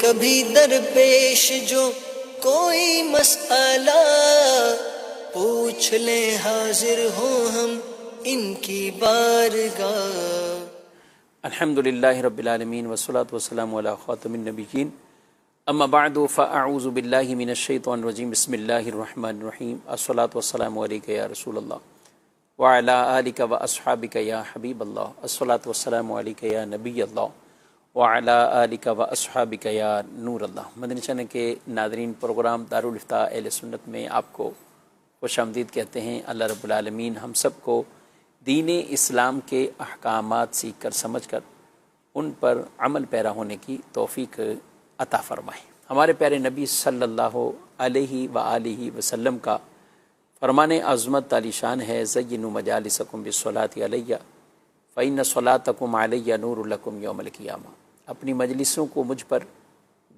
کبھی درپیش جو کوئی مسئلہ پوچھ لیں حاضر ہوں ہم ان کی بارگاہ۔ الحمدللہ رب العالمین والصلاة والسلام علی خاتم النبیین، اما بعد فاعوذ باللہ من الشیطان الرجیم، بسم اللہ الرحمن الرحیم، الصلاة والسلام علیکہ یا رسول اللہ وعلی آلک واصحابک یا حبیب اللہ، الصلاة والسلام علیکہ یا نبی اللہ وعلی آلک واصحابک یا نور اللہ۔ مدنی چینل کے ناظرین، پروگرام دارالافتاء اہل سنت میں آپ کو خوش آمدید کہتے ہیں۔ اللہ رب العالمین ہم سب کو دین اسلام کے احکامات سیکھ کر سمجھ کر ان پر عمل پیرا ہونے کی توفیق عطا فرمائے۔ ہمارے پیارے نبی صلی اللہ علیہ وآلہ وسلم کا فرمان عظمت علی شان ہے، زینوا مجالسکم بالصلاۃ علیہ فإن صلاتکم علیہ نور لکم یوم القیامہ۔ اپنی مجلسوں کو مجھ پر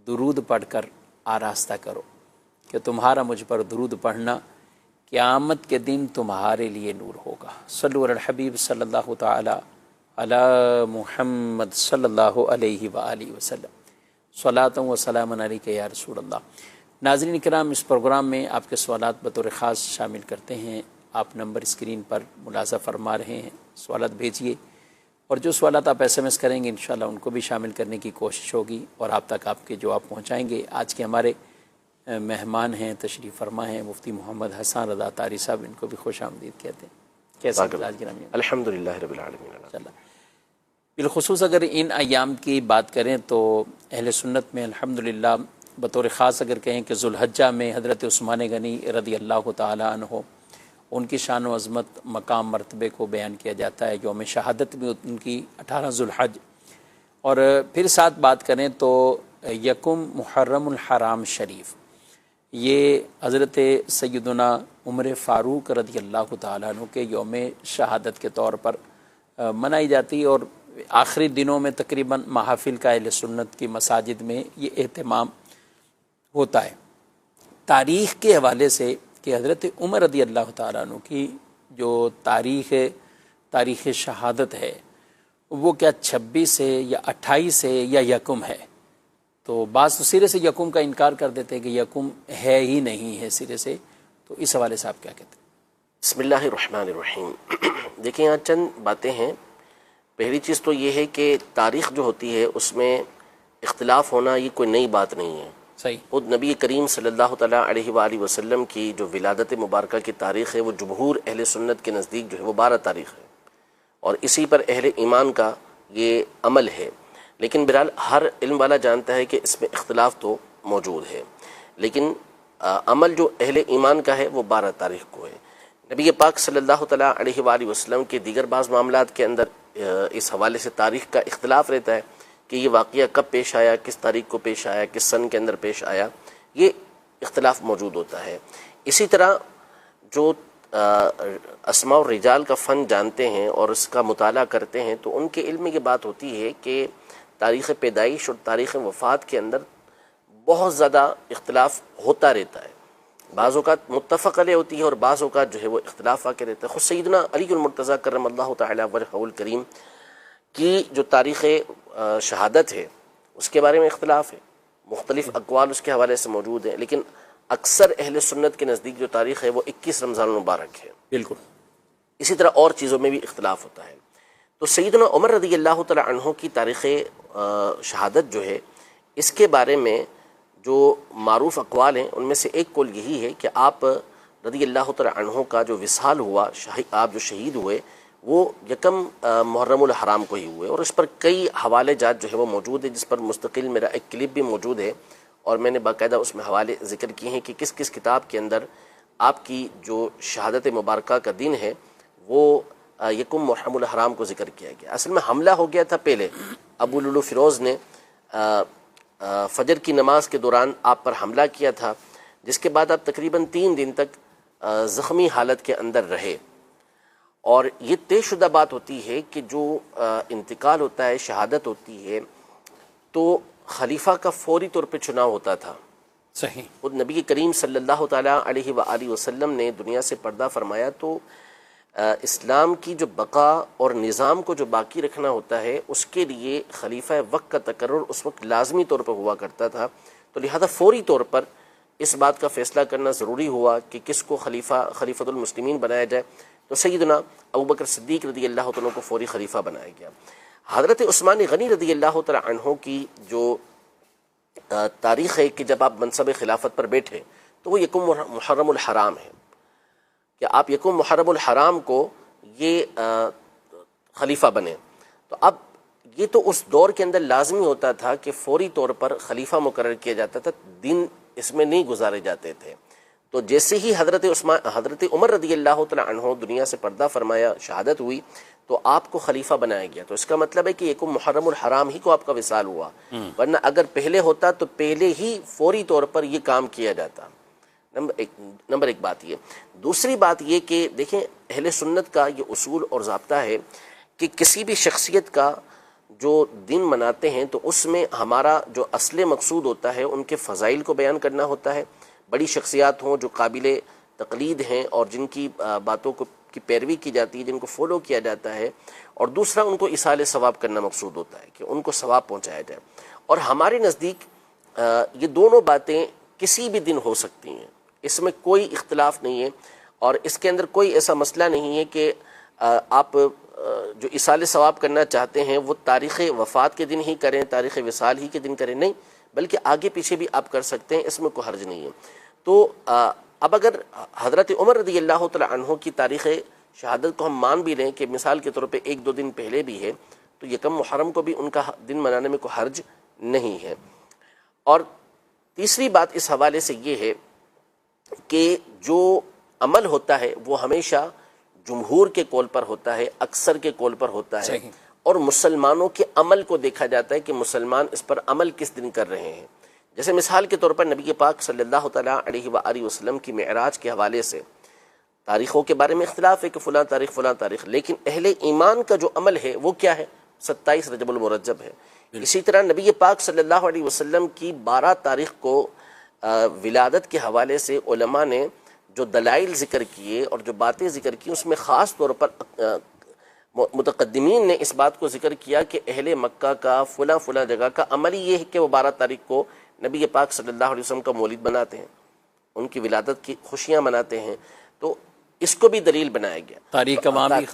درود پڑھ کر آراستہ کرو کہ تمہارا مجھ پر درود پڑھنا قیامت کے دن تمہارے لیے نور ہوگا۔ صلو علی الحبیب صلی اللہ تعالی علی محمد صلی اللہ علیہ وآلہ وسلم، صلاۃ و سلام علیک یا رسول اللہ۔ ناظرین کرام، اس پروگرام میں آپ کے سوالات بطور خاص شامل کرتے ہیں۔ آپ نمبر اسکرین پر ملاحظہ فرما رہے ہیں، سوالات بھیجیے، اور جو سوالات آپ ایس ایم ایس کریں گے انشاءاللہ ان کو بھی شامل کرنے کی کوشش ہوگی اور آپ تک آپ کے جواب پہنچائیں گے۔ آج کے ہمارے مہمان ہیں، تشریف فرما ہیں مفتی محمد حسان رضا طاری صاحب، ان کو بھی خوش آمدید کہتے ہیں۔ کیسے آج کے نام؟ الحمدللہ رب العالمین۔ بالخصوص اگر ان ایام کی بات کریں تو اہل سنت میں الحمدللہ بطور خاص اگر کہیں کہ ذوالحجہ میں حضرت عثمان غنی رضی اللہ تعالی عنہ، ان کی شان و عظمت، مقام، مرتبے کو بیان کیا جاتا ہے۔ یوم شہادت بھی ان کی 18 ذوالحج، اور پھر ساتھ بات کریں تو یکم محرم الحرام شریف، یہ حضرت سیدنا عمر فاروق رضی اللہ تعالیٰ عنہ کے یوم شہادت کے طور پر منائی جاتی ہے، اور آخری دنوں میں تقریباً محافل کا اہل سنت کی مساجد میں یہ اہتمام ہوتا ہے۔ تاریخ کے حوالے سے کہ حضرت عمر رضی اللہ تعالیٰ عنہ کی جو تاریخ شہادت ہے وہ کیا 26 ہے یا 28 ہے یا یکم ہے؟ تو بعض تو سرے سے یکم کا انکار کر دیتے ہیں کہ یکم ہے ہی نہیں ہے سرے سے، تو اس حوالے سے آپ کیا کہتے ہیں؟ بسم اللہ الرحمن الرحیم۔ دیکھیں، یہاں چند باتیں ہیں۔ پہلی چیز تو یہ ہے کہ تاریخ جو ہوتی ہے اس میں اختلاف ہونا یہ کوئی نئی بات نہیں ہے۔ صحیح۔ خود نبی کریم صلی اللہ تعالیٰ علیہ وآلہ وسلم کی جو ولادت مبارکہ کی تاریخ ہے وہ جمہور اہل سنت کے نزدیک جو ہے وہ 12 تاریخ ہے، اور اسی پر اہل ایمان کا یہ عمل ہے۔ لیکن بہرحال ہر علم والا جانتا ہے کہ اس میں اختلاف تو موجود ہے، لیکن عمل جو اہل ایمان کا ہے وہ 12 تاریخ کو ہے۔ نبی پاک صلی اللہ تعالیٰ علیہ وآلہ وسلم کے دیگر بعض معاملات کے اندر اس حوالے سے تاریخ کا اختلاف رہتا ہے کہ یہ واقعہ کب پیش آیا، کس تاریخ کو پیش آیا، کس سن کے اندر پیش آیا، یہ اختلاف موجود ہوتا ہے۔ اسی طرح جو اسماء الرجال کا فن جانتے ہیں اور اس کا مطالعہ کرتے ہیں تو ان کے علم میں یہ بات ہوتی ہے کہ تاریخ پیدائش اور تاریخ وفات کے اندر بہت زیادہ اختلاف ہوتا رہتا ہے۔ بعض اوقات متفق علیہ ہوتی ہے اور بعض اوقات جو ہے وہ اختلاف واقع رہتا ہے۔ خود سیدنا علی المرتضیٰ کرم اللہ تعالی وجہہ الکریم کی جو تاریخ شہادت ہے اس کے بارے میں اختلاف ہے، مختلف اقوال اس کے حوالے سے موجود ہیں، لیکن اکثر اہل سنت کے نزدیک جو تاریخ ہے وہ 21 رمضان المبارک ہے۔ بالکل۔ اسی طرح اور چیزوں میں بھی اختلاف ہوتا ہے۔ تو سیدنا عمر رضی اللہ تعالی عنہ کی تاریخ شہادت جو ہے اس کے بارے میں جو معروف اقوال ہیں ان میں سے ایک قول یہی ہے کہ آپ رضی اللہ تعالی عنہ کا جو وصال ہوا، آپ جو شہید ہوئے، وہ یکم محرم الحرام کو ہی ہوئے، اور اس پر کئی حوالے جات جو ہے وہ موجود ہے، جس پر مستقل میرا ایک کلپ بھی موجود ہے، اور میں نے باقاعدہ اس میں حوالے ذکر کیے ہیں کہ کس کس کتاب کے اندر آپ کی جو شہادت مبارکہ کا دن ہے وہ یکم محرم الحرام کو ذکر کیا گیا۔ اصل میں حملہ ہو گیا تھا پہلے، ابو لولو فیروز نے فجر کی نماز کے دوران آپ پر حملہ کیا تھا، جس کے بعد آپ تقریباً 3 دن تک زخمی حالت کے اندر رہے، اور یہ طے شدہ بات ہوتی ہے کہ جو انتقال ہوتا ہے، شہادت ہوتی ہے، تو خلیفہ کا فوری طور پہ چناؤ ہوتا تھا۔ صحیح۔ خود نبی کریم صلی اللہ تعالیٰ علیہ وآلہ وسلم نے دنیا سے پردہ فرمایا تو اسلام کی جو بقا اور نظام کو جو باقی رکھنا ہوتا ہے اس کے لیے خلیفہ وقت کا تقرر اس وقت لازمی طور پر ہوا کرتا تھا، تو لہذا فوری طور پر اس بات کا فیصلہ کرنا ضروری ہوا کہ کس کو خلیفۃ المسلمین بنایا جائے، تو سیدنا ابوبکر صدیق رضی اللہ عنہ کو فوری خلیفہ بنایا گیا۔ حضرت عثمان غنی رضی اللہ تعالی عنہ کی جو تاریخ ہے کہ جب آپ منصب خلافت پر بیٹھے تو وہ یکم محرم الحرام ہے، کہ آپ یکم محرم الحرام کو یہ خلیفہ بنے۔ تو اب یہ تو اس دور کے اندر لازمی ہوتا تھا کہ فوری طور پر خلیفہ مقرر کیا جاتا تھا، دن اس میں نہیں گزارے جاتے تھے۔ تو جیسے ہی حضرت عمر رضی اللہ تعالی عنہ دنیا سے پردہ فرمایا، شہادت ہوئی، تو آپ کو خلیفہ بنایا گیا۔ تو اس کا مطلب ہے کہ یکم محرم الحرام ہی کو آپ کا وصال ہوا، ورنہ اگر پہلے ہوتا تو پہلے ہی فوری طور پر یہ کام کیا جاتا۔ نمبر ایک بات یہ۔ دوسری بات یہ کہ دیکھیں اہل سنت کا یہ اصول اور ضابطہ ہے کہ کسی بھی شخصیت کا جو دن مناتے ہیں تو اس میں ہمارا جو اصل مقصود ہوتا ہے ان کے فضائل کو بیان کرنا ہوتا ہے، بڑی شخصیات ہوں جو قابل تقلید ہیں اور جن کی باتوں کی پیروی کی جاتی ہے، جن کو فالو کیا جاتا ہے، اور دوسرا ان کو ایصال ثواب کرنا مقصود ہوتا ہے کہ ان کو ثواب پہنچایا جائے۔ اور ہمارے نزدیک یہ دونوں باتیں کسی بھی دن ہو سکتی ہیں، اس میں کوئی اختلاف نہیں ہے، اور اس کے اندر کوئی ایسا مسئلہ نہیں ہے کہ آپ جو ایصال ثواب کرنا چاہتے ہیں وہ تاریخ وفات کے دن ہی کریں، تاریخ وصال ہی کے دن کریں، نہیں، بلکہ آگے پیچھے بھی آپ کر سکتے ہیں، اس میں کوئی حرج نہیں ہے۔ تو اب اگر حضرت عمر رضی اللہ تعالی عنہ کی تاریخ شہادت کو ہم مان بھی لیں کہ مثال کے طور پہ 1-2 دن پہلے بھی ہے، تو یکم محرم کو بھی ان کا دن منانے میں کوئی حرج نہیں ہے۔ اور تیسری بات اس حوالے سے یہ ہے کہ جو عمل ہوتا ہے وہ ہمیشہ جمہور کے قول پر ہوتا ہے، اکثر کے قول پر ہوتا ہے، اور مسلمانوں کے عمل کو دیکھا جاتا ہے کہ مسلمان اس پر عمل کس دن کر رہے ہیں۔ جیسے مثال کے طور پر نبی پاک صلی اللہ تعالیٰ علیہ وآلہ وسلم کی معراج کے حوالے سے تاریخوں کے بارے میں اختلاف ہے کہ فلاں تاریخ، لیکن اہل ایمان کا جو عمل ہے وہ کیا ہے؟ 27 رجب المرجب ہے۔ اسی طرح نبی پاک صلی اللہ علیہ وسلم کی 12 تاریخ کو ولادت کے حوالے سے علماء نے جو دلائل ذکر کیے اور جو باتیں ذکر کی، اس میں خاص طور پر متقدمین نے اس بات کو ذکر کیا کہ اہل مکہ کا فلاں جگہ کا عمل یہ ہے کہ وہ 12 تاریخ کو نبی پاک صلی اللہ علیہ وسلم کا مولد مناتے ہیں، ان کی ولادت کی خوشیاں مناتے ہیں، تو اس کو بھی دلیل بنایا گیا۔ تاریخ کا وہاں بھی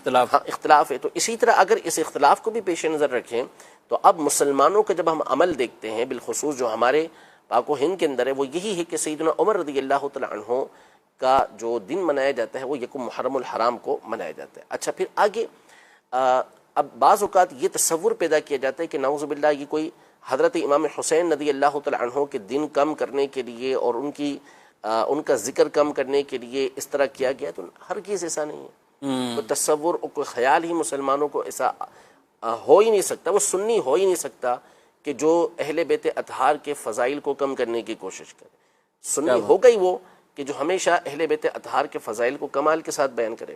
اختلاف ہے۔ تو اسی طرح اگر اس اختلاف کو بھی پیش نظر رکھیں تو اب مسلمانوں کا جب ہم عمل دیکھتے ہیں، بالخصوص جو ہمارے پاک و ہند کے اندر ہے، وہ یہی ہے کہ سیدنا عمر رضی اللہ تعالی عنہ کا جو دن منایا جاتا ہے وہ یکم محرم الحرام کو منایا جاتا ہے۔ اچھا، پھر آگے اب بعض اوقات یہ تصور پیدا کیا جاتا ہے کہ نعوذ باللہ یہ کوئی حضرت امام حسین رضی اللہ تعالی عنہ کے دن کم کرنے کے لیے اور ان کا ذکر کم کرنے کے لیے اس طرح کیا گیا، تو ہرگز ایسا نہیں ہے۔ کوئی تصور اور کوئی خیال ہی مسلمانوں کو ایسا ہو ہی نہیں سکتا، وہ سنی ہو ہی نہیں سکتا کہ جو اہل بیت اطہار کے فضائل کو کم کرنے کی کوشش کرے۔ سنی ہو گئی وہ کہ جو ہمیشہ اہل بیت اطہار کے فضائل کو کمال کے ساتھ بیان کرے۔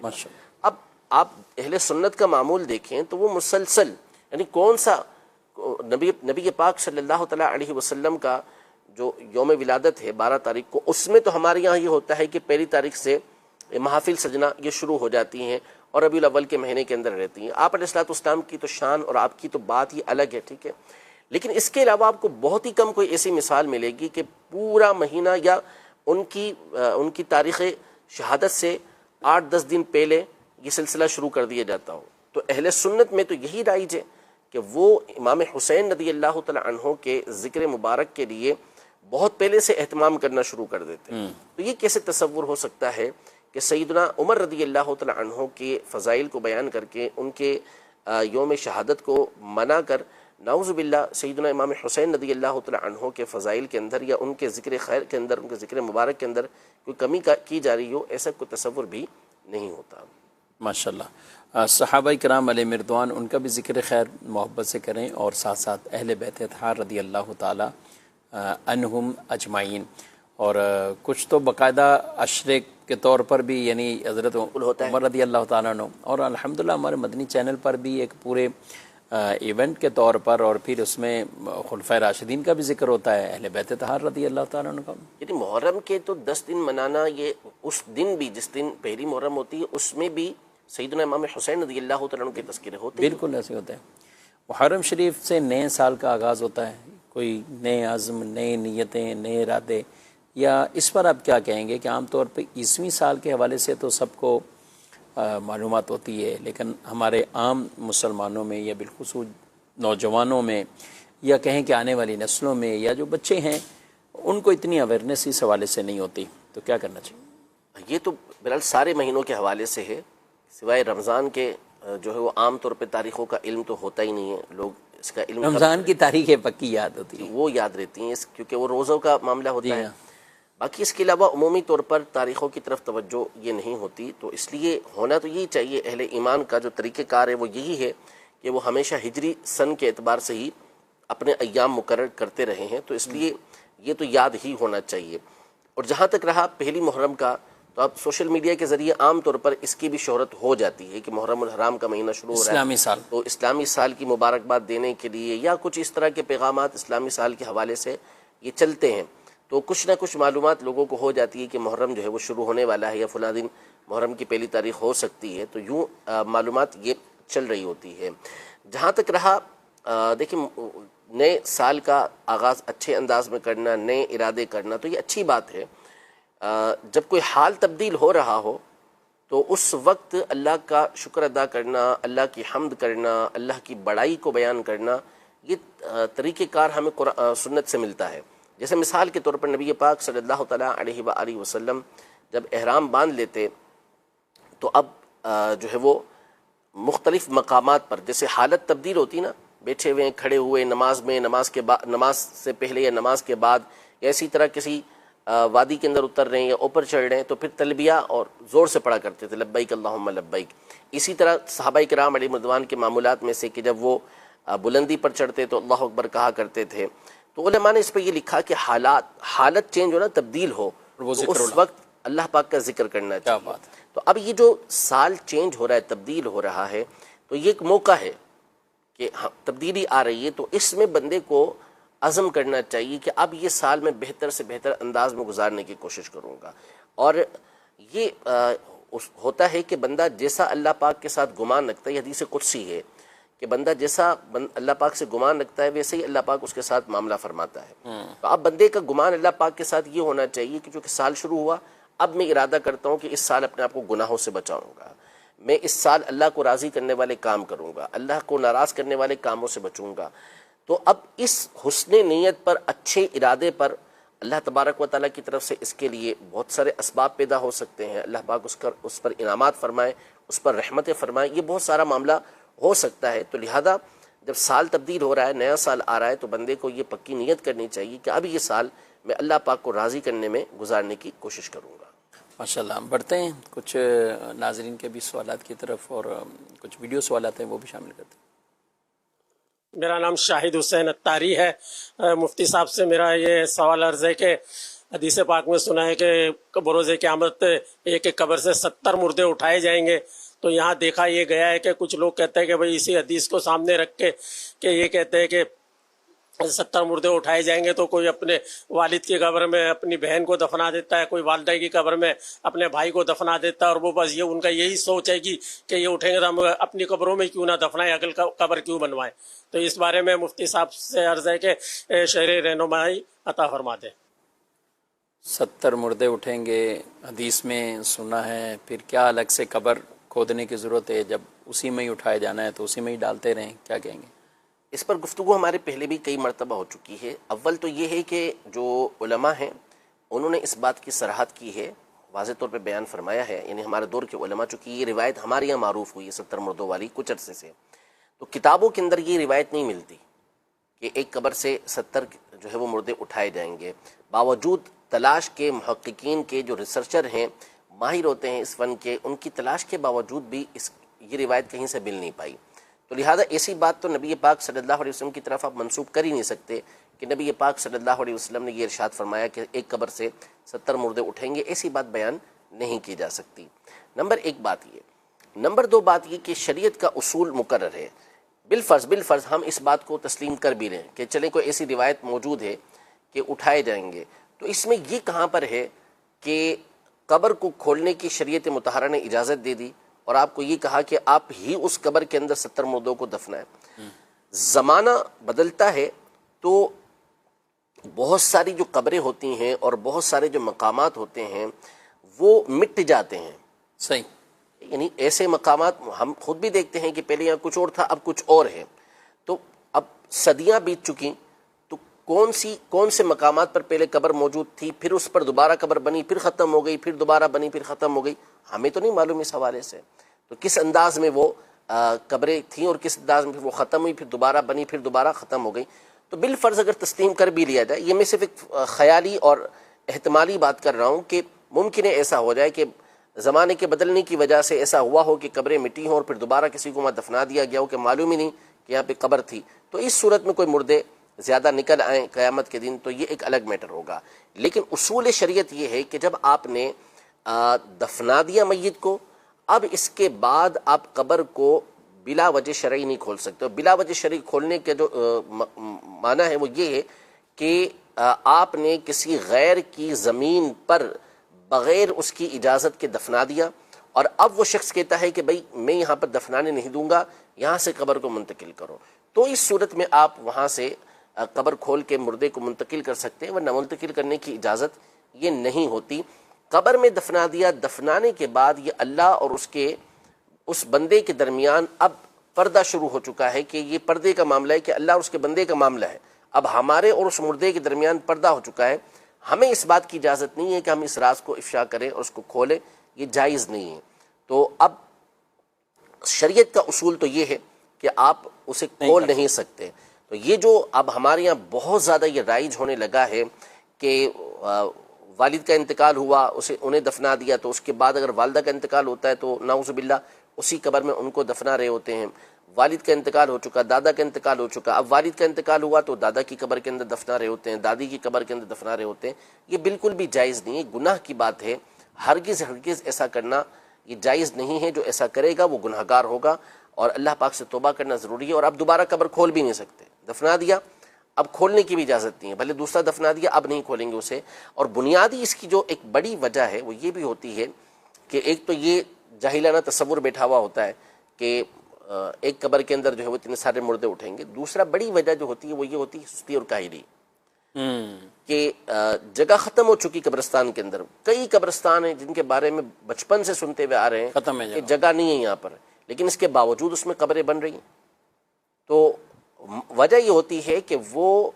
اب آپ اہل سنت کا معمول دیکھیں تو وہ مسلسل، یعنی کون سا نبی پاک صلی اللہ تعالیٰ علیہ وسلم کا جو یوم ولادت ہے 12 تاریخ کو، اس میں تو ہمارے یہاں یہ ہوتا ہے کہ 1 تاریخ سے محافل سجنا یہ شروع ہو جاتی ہیں اور ربیع الاول کے مہینے کے اندر رہتی ہیں۔ آپ علیہ الصلوۃ والسلام کی تو شان اور آپ کی تو بات ہی الگ ہے، ٹھیک ہے، لیکن اس کے علاوہ آپ کو بہت ہی کم کوئی ایسی مثال ملے گی کہ پورا مہینہ یا ان کی تاریخ شہادت سے 8-10 دن پہلے یہ سلسلہ شروع کر دیا جاتا ہو۔ تو اہل سنت میں تو یہی رائج ہے کہ وہ امام حسین رضی اللہ تعالی عنہ کے ذکر مبارک کے لیے بہت پہلے سے اہتمام کرنا شروع کر دیتے ہیں۔ تو یہ کیسے تصور ہو سکتا ہے کہ سیدنا عمر رضی اللہ تعالی عنہ کے فضائل کو بیان کر کے ان کے یوم شہادت کو منا کر نعوذ باللہ سیدنا امام حسین رضی اللہ تعالی عنہ کے فضائل کے اندر یا ان کے ذکر خیر کے اندر، ان کے ذکر مبارک کے اندر کوئی کمی کی جا رہی ہو، ایسا کوئی تصور بھی نہیں ہوتا۔ ماشاءاللہ، صحابہ کرام علیہ مردوان ان کا بھی ذکر خیر محبت سے کریں، اور ساتھ ساتھ اہل بیت اطہار رضی اللہ تعالی عنہم اجمعین، اور کچھ تو باقاعدہ عشرے کے طور پر بھی، یعنی حضرت عمر رضی اللہ تعالیٰ عنہ، اور الحمدللہ ہمارے مدنی چینل پر بھی ایک پورے ایونٹ کے طور پر، اور پھر اس میں خلفائے راشدین کا بھی ذکر ہوتا ہے، اہل بیت اطہار رضی اللہ تعالیٰ عنہ کا۔ یعنی محرم کے تو 10 دن منانا، یہ اس دن بھی جس دن پہلی محرم ہوتی ہے اس میں بھی سیدنا امام حسین رضی اللہ تعالیٰ عنہ کے تذکرے ہوتے ہیں۔ بالکل ایسے ہوتا ہے۔ محرم شریف سے نئے سال کا آغاز ہوتا ہے، کوئی نئے عزم، نئے نیتیں، نئے ارادے، یا اس پر آپ کیا کہیں گے کہ عام طور پہ عیسوی سال کے حوالے سے تو سب کو معلومات ہوتی ہے، لیکن ہمارے عام مسلمانوں میں یا بالخصوص نوجوانوں میں یا کہیں کہ آنے والی نسلوں میں یا جو بچے ہیں ان کو اتنی اویئرنیس اس حوالے سے نہیں ہوتی، تو کیا کرنا چاہیے؟ یہ تو بہرحال سارے مہینوں کے حوالے سے ہے، سوائے رمضان کے جو ہے وہ عام طور پہ تاریخوں کا علم تو ہوتا ہی نہیں ہے، لوگ اس کا علم رمضان کی تاریخیں پکی یاد ہوتی ہیں، وہ یاد رہتی ہیں کیونکہ وہ روزوں کا معاملہ ہوتا ہے۔ ہاں۔ باقی اس کے علاوہ عمومی طور پر تاریخوں کی طرف توجہ یہ نہیں ہوتی، تو اس لیے ہونا تو یہی چاہیے، اہل ایمان کا جو طریقہ کار ہے وہ یہی ہے کہ وہ ہمیشہ ہجری سن کے اعتبار سے ہی اپنے ایام مقرر کرتے رہے ہیں، تو اس لیے یہ تو یاد ہی ہونا چاہیے۔ اور جہاں تک رہا پہلی محرم کا، تو اب سوشل میڈیا کے ذریعے عام طور پر اس کی بھی شہرت ہو جاتی ہے کہ محرم الحرام کا مہینہ شروع ہو رہا ہے، اسلامی سال، تو اسلامی سال کی مبارکباد دینے کے لیے یا کچھ اس طرح کے پیغامات اسلامی سال کے حوالے سے یہ چلتے ہیں، تو کچھ نہ کچھ معلومات لوگوں کو ہو جاتی ہے کہ محرم جو ہے وہ شروع ہونے والا ہے یا فلاں دن محرم کی پہلی تاریخ ہو سکتی ہے، تو یوں معلومات یہ چل رہی ہوتی ہے۔ جہاں تک رہا دیکھیں نئے سال کا آغاز اچھے انداز میں کرنا، نئے ارادے کرنا، تو یہ اچھی بات ہے۔ جب کوئی حال تبدیل ہو رہا ہو تو اس وقت اللہ کا شکر ادا کرنا، اللہ کی حمد کرنا، اللہ کی بڑائی کو بیان کرنا، یہ طریقہ کار ہمیں سنت سے ملتا ہے۔ جیسے مثال کے طور پر نبی پاک صلی اللہ تعالیٰ علیہ وآلہ وسلم جب احرام باندھ لیتے تو اب جو ہے وہ مختلف مقامات پر جیسے حالت تبدیل ہوتی نا، بیٹھے ہوئے کھڑے ہوئے نماز میں، نماز سے پہلے یا نماز کے بعد، یا اسی طرح کسی وادی کے اندر اتر رہے ہیں یا اوپر چڑھ رہے ہیں تو پھر تلبیہ اور زور سے پڑھا کرتے تھے، لبیک اللہم لبیک۔ اسی طرح صحابہ کرام علیہ رضوان کے معمولات میں سے کہ جب وہ بلندی پر چڑھتے تو اللہ اکبر کہا کرتے تھے، تو علماء نے اس پہ یہ لکھا کہ حالت چینج ہو نا، تبدیل ہو، تو اس وقت اللہ پاک کا ذکر کرنا چاہیے۔ تو اب یہ جو سال چینج ہو رہا ہے، تبدیل ہو رہا ہے، تو یہ ایک موقع ہے کہ تبدیلی آ رہی ہے، تو اس میں بندے کو عزم کرنا چاہیے کہ اب یہ سال میں بہتر سے بہتر انداز میں گزارنے کی کوشش کروں گا۔ اور یہ ہوتا ہے کہ بندہ جیسا اللہ پاک کے ساتھ گمان رکھتا ہے، یہ حدیث قدسی ہے کہ بندہ جیسا اللہ پاک سے گمان رکھتا ہے ویسے ہی اللہ پاک اس کے ساتھ معاملہ فرماتا ہے۔ تو اب بندے کا گمان اللہ پاک کے ساتھ یہ ہونا چاہیے کہ چونکہ سال شروع ہوا، اب میں ارادہ کرتا ہوں کہ اس سال اپنے آپ کو گناہوں سے بچاؤں گا، میں اس سال اللہ کو راضی کرنے والے کام کروں گا، اللہ کو ناراض کرنے والے کاموں سے بچوں گا۔ تو اب اس حسن نیت پر، اچھے ارادے پر اللہ تبارک و تعالیٰ کی طرف سے اس کے لیے بہت سارے اسباب پیدا ہو سکتے ہیں، اللہ پاک اس پر انعامات فرمائے، اس پر رحمتیں فرمائے، یہ بہت سارا معاملہ ہو سکتا ہے۔ تو لہذا جب سال تبدیل ہو رہا ہے، نیا سال آ رہا ہے، تو بندے کو یہ پکی نیت کرنی چاہیے کہ اب یہ سال میں اللہ پاک کو راضی کرنے میں گزارنے کی کوشش کروں گا۔ ماشاءاللہ، ہم بڑھتے ہیں کچھ ناظرین کے بھی سوالات کی طرف، اور کچھ ویڈیو سوالات ہیں وہ بھی شامل کرتے ہیں۔ میرا نام شاہد حسین اتاری ہے۔ مفتی صاحب سے میرا یہ سوال عرض ہے کہ حدیث پاک میں سنا ہے کہ بروز قیامت ایک ایک قبر سے 70 مردے اٹھائے جائیں گے، تو یہاں دیکھا یہ گیا ہے کہ کچھ لوگ کہتے ہیں کہ بھئی اسی حدیث کو سامنے رکھ کے کہ یہ کہتے ہیں کہ 70 مردے اٹھائے جائیں گے، تو کوئی اپنے والد کی قبر میں اپنی بہن کو دفنا دیتا ہے، کوئی والدہ کی قبر میں اپنے بھائی کو دفنا دیتا ہے، اور وہ بس یہ ان کا یہی سوچ ہے کہ یہ اٹھیں گے تو ہم اپنی قبروں میں کیوں نہ دفنائیں، اگل قبر کیوں بنوائیں۔ تو اس بارے میں مفتی صاحب سے عرض ہے کہ شرعی رہنمائی عطا فرما دیں۔ 70 مردے اٹھیں گے حدیث میں سنا ہے، پھر کیا الگ سے قبر کھودنے کی ضرورت ہے؟ جب اسی میں ہی اٹھائے جانا ہے تو اسی میں ہی ڈالتے رہیں، کیا کہیں گے؟ اس پر گفتگو ہمارے پہلے بھی کئی مرتبہ ہو چکی ہے۔ اول تو یہ ہے کہ جو علماء ہیں انہوں نے اس بات کی صراحت کی ہے، واضح طور پہ بیان فرمایا ہے، یعنی ہمارے دور کے علماء، چونکہ یہ روایت ہمارے یہاں معروف ہوئی ہے 70 مردوں والی کچھ عرصے سے، تو کتابوں کے اندر یہ روایت نہیں ملتی کہ ایک قبر سے 70 جو ہے وہ مردے اٹھائے جائیں گے۔ باوجود تلاش کے محققین کے جو ریسرچر ہیں، ماہر ہوتے ہیں اس فن کے، ان کی تلاش کے باوجود بھی یہ روایت کہیں سے مل نہیں پائی۔ تو لہذا ایسی بات تو نبی پاک صلی اللہ علیہ وسلم کی طرف آپ منسوب کر ہی نہیں سکتے کہ نبی پاک صلی اللہ علیہ وسلم نے یہ ارشاد فرمایا کہ ایک قبر سے 70 مردے اٹھیں گے، ایسی بات بیان نہیں کی جا سکتی۔ نمبر ایک بات یہ۔ نمبر دو بات یہ کہ شریعت کا اصول مقرر ہے، بالفرض ہم اس بات کو تسلیم کر بھی لیں کہ چلیں کوئی ایسی روایت موجود ہے کہ اٹھائے جائیں گے، تو اس میں یہ کہاں پر ہے کہ قبر کو کھولنے کی شریعت مطہرہ نے اجازت دے دی اور آپ کو یہ کہا کہ آپ ہی اس قبر کے اندر 70 مردوں کو دفنائیں. زمانہ بدلتا ہے تو بہت ساری جو قبریں ہوتی ہیں اور بہت سارے جو مقامات ہوتے ہیں وہ مٹ جاتے ہیں. صحیح. یعنی ایسے مقامات ہم خود بھی دیکھتے ہیں کہ پہلے یہاں کچھ اور تھا اب کچھ اور ہے. تو اب صدیاں بیت چکی تو کون سے مقامات پر پہلے قبر موجود تھی، پھر اس پر دوبارہ قبر بنی، پھر ختم ہو گئی، پھر دوبارہ بنی، پھر ختم ہو گئی، ہمیں تو نہیں معلوم اس حوالے سے. تو کس انداز میں وہ قبریں تھیں اور کس انداز میں وہ ختم ہوئی، پھر دوبارہ بنی، پھر دوبارہ ختم ہو گئی. تو بالفرض اگر تسلیم کر بھی لیا جائے، یہ میں صرف ایک خیالی اور احتمالی بات کر رہا ہوں کہ ممکن ہے ایسا ہو جائے کہ زمانے کے بدلنے کی وجہ سے ایسا ہوا ہو کہ قبریں مٹی ہوں اور پھر دوبارہ کسی کو وہاں دفنا دیا گیا ہو کہ معلوم ہی نہیں کہ یہاں پہ قبر تھی. تو اس صورت میں کوئی مردے زیادہ نکل آئیں قیامت کے دن تو یہ ایک الگ میٹر ہوگا. لیکن اصول شریعت یہ ہے کہ جب آپ نے دفنا دیا میت کو، اب اس کے بعد آپ قبر کو بلا وجہ شرعی نہیں کھول سکتے. بلا وجہ شرعی کھولنے کے جو معنی ہے وہ یہ ہے کہ آپ نے کسی غیر کی زمین پر بغیر اس کی اجازت کے دفنا دیا، اور اب وہ شخص کہتا ہے کہ بھئی میں یہاں پر دفنانے نہیں دوں گا، یہاں سے قبر کو منتقل کرو. تو اس صورت میں آپ وہاں سے قبر کھول کے مردے کو منتقل کر سکتے ہیں، ورنہ منتقل کرنے کی اجازت یہ نہیں ہوتی. قبر میں دفنا دیا، دفنانے کے بعد یہ اللہ اور اس بندے کے درمیان اب پردہ شروع ہو چکا ہے کہ یہ پردے کا معاملہ ہے کہ اللہ اور اس کے بندے کا معاملہ ہے. اب ہمارے اور اس مردے کے درمیان پردہ ہو چکا ہے. ہمیں اس بات کی اجازت نہیں ہے کہ ہم اس راز کو افشا کریں اور اس کو کھولیں، یہ جائز نہیں ہے. تو اب شریعت کا اصول تو یہ ہے کہ آپ اسے کھول نہیں سکتے. تو یہ جو اب ہمارے یہاں بہت زیادہ یہ رائج ہونے لگا ہے کہ والد کا انتقال ہوا، انہیں دفنا دیا، تو اس کے بعد اگر والدہ کا انتقال ہوتا ہے تو نعوذ باللہ اسی قبر میں ان کو دفنا رہے ہوتے ہیں. والد کا انتقال ہو چکا، دادا کا انتقال ہو چکا، اب والد کا انتقال ہوا تو دادا کی قبر کے اندر دفنا رہے ہوتے ہیں، دادی کی قبر کے اندر دفنا رہے ہوتے ہیں. یہ بالکل بھی جائز نہیں ہے، گناہ کی بات ہے. ہرگز ایسا کرنا یہ جائز نہیں ہے. جو ایسا کرے گا وہ گناہگار ہوگا، اور اللہ پاک سے توبہ کرنا ضروری ہے. اور اب دوبارہ قبر کھول بھی نہیں سکتے. دفنا دیا، اب کھولنے کی بھی اجازت نہیں ہے. بھلے دوسرا دفنا دیا، اب نہیں کھولیں گے اسے. اور بنیادی اس کی جو ایک بڑی وجہ ہے وہ یہ بھی ہوتی ہے کہ ایک تو یہ جاہلانہ تصور بیٹھا ہوا ہوتا ہے کہ ایک قبر کے اندر جو ہے وہ اتنے سارے مردے اٹھیں گے. دوسرا بڑی وجہ جو ہوتی ہے وہ یہ ہوتی ہے سستی اور کاہلی، کہ جگہ ختم ہو چکی قبرستان کے اندر. کئی قبرستان ہیں جن کے بارے میں بچپن سے سنتے ہوئے آ رہے ہیں کہ جگہ نہیں ہے یہاں پر، لیکن اس کے باوجود اس میں قبریں بن رہی ہیں. تو وجہ یہ ہوتی ہے کہ وہ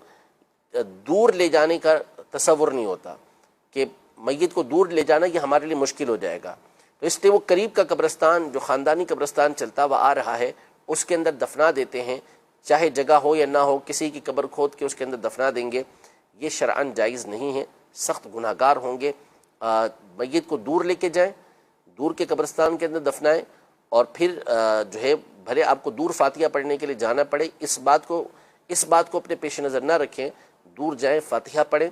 دور لے جانے کا تصور نہیں ہوتا کہ میت کو دور لے جانا یہ ہمارے لیے مشکل ہو جائے گا. تو اس لیے وہ قریب کا قبرستان جو خاندانی قبرستان چلتا ہوا آ رہا ہے اس کے اندر دفنا دیتے ہیں، چاہے جگہ ہو یا نہ ہو. کسی کی قبر کھود کے اس کے اندر دفنا دیں گے، یہ شرعاً جائز نہیں ہے. سخت گناہ گار ہوں گے. میت کو دور لے کے جائیں، دور کے قبرستان کے اندر دفنائیں، اور پھر جو ہے بھلے آپ کو دور فاتحہ پڑھنے کے لیے جانا پڑے، اس بات کو اپنے پیش نظر نہ رکھیں. دور جائیں، فاتحہ پڑھیں،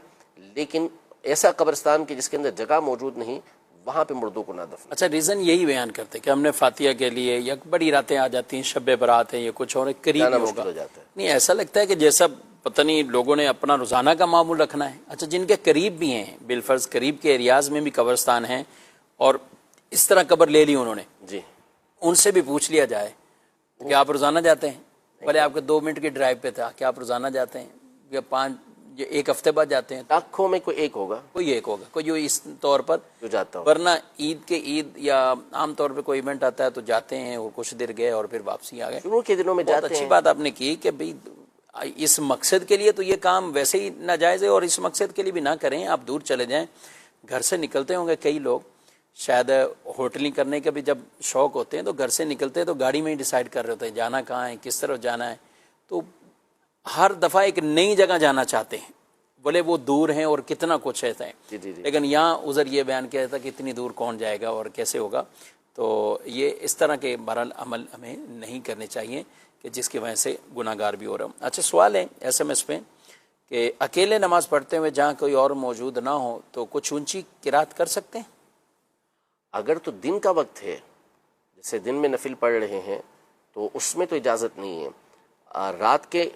لیکن ایسا قبرستان کہ جس کے اندر جگہ موجود نہیں وہاں پہ مردوں کو نہ دفن. اچھا، ریزن یہی بیان کرتے کہ ہم نے فاتحہ کے لیے یا بڑی راتیں آ جاتی ہیں، شب برات ہے یا کچھ اور قریب ہی ہوگا، ہو جاتا ہے. نہیں ایسا لگتا ہے کہ جیسا پتہ نہیں لوگوں نے اپنا روزانہ کا معمول رکھنا ہے. اچھا، جن کے قریب بھی ہیں، بالفرض قریب کے ایریاز میں بھی قبرستان ہیں اور اس طرح قبر لے لی انہوں نے، جی، ان سے بھی پوچھ لیا جائے کہ آپ روزانہ جاتے ہیں؟ بھلے آپ کے 2 منٹ کی ڈرائیو پہ تھا کہ آپ روزانہ جاتے ہیں یا 1 ہفتے بعد جاتے ہیں؟ لاکھوں میں کوئی ایک ہوگا، کوئی جو اس طور پر جو جاتا ہو. ورنہ عید یا عام طور پہ کوئی ایونٹ آتا ہے تو جاتے ہیں اور کچھ دیر گئے اور پھر واپسی آ گئے. شروع کے دنوں میں بہت جاتے اچھی ہیں. بات آپ نے کی کہ بھئی اس مقصد کے لیے تو یہ کام ویسے ہی ناجائز ہے، اور اس مقصد کے لیے بھی نہ کریں. آپ دور چلے جائیں. گھر سے نکلتے ہوں گے کئی لوگ، شاید ہوٹلنگ کرنے کے بھی جب شوق ہوتے ہیں تو گھر سے نکلتے ہیں تو گاڑی میں ہی ڈیسائیڈ کر رہے ہوتے ہیں جانا کہاں ہے، کس طرف جانا ہے. تو ہر دفعہ ایک نئی جگہ جانا چاہتے ہیں، بولے وہ دور ہیں اور کتنا کچھ ہے. جی. لیکن یہاں عذر یہ بیان کیا جاتا کہ اتنی دور کون جائے گا اور کیسے ہوگا. تو یہ اس طرح کے بہرحال عمل ہمیں نہیں کرنے چاہیے کہ جس کی وجہ سے گناہ گار بھی ہو رہا ہوں. اچھا، سوال ہے SMS پہ کہ اکیلے نماز پڑھتے ہوئے جہاں کوئی اور موجود نہ ہو تو کچھ اونچی قرات کر سکتے ہیں؟ اگر تو دن کا وقت ہے، جیسے دن میں نفل پڑھ رہے ہیں تو اس میں تو اجازت نہیں ہے. رات کے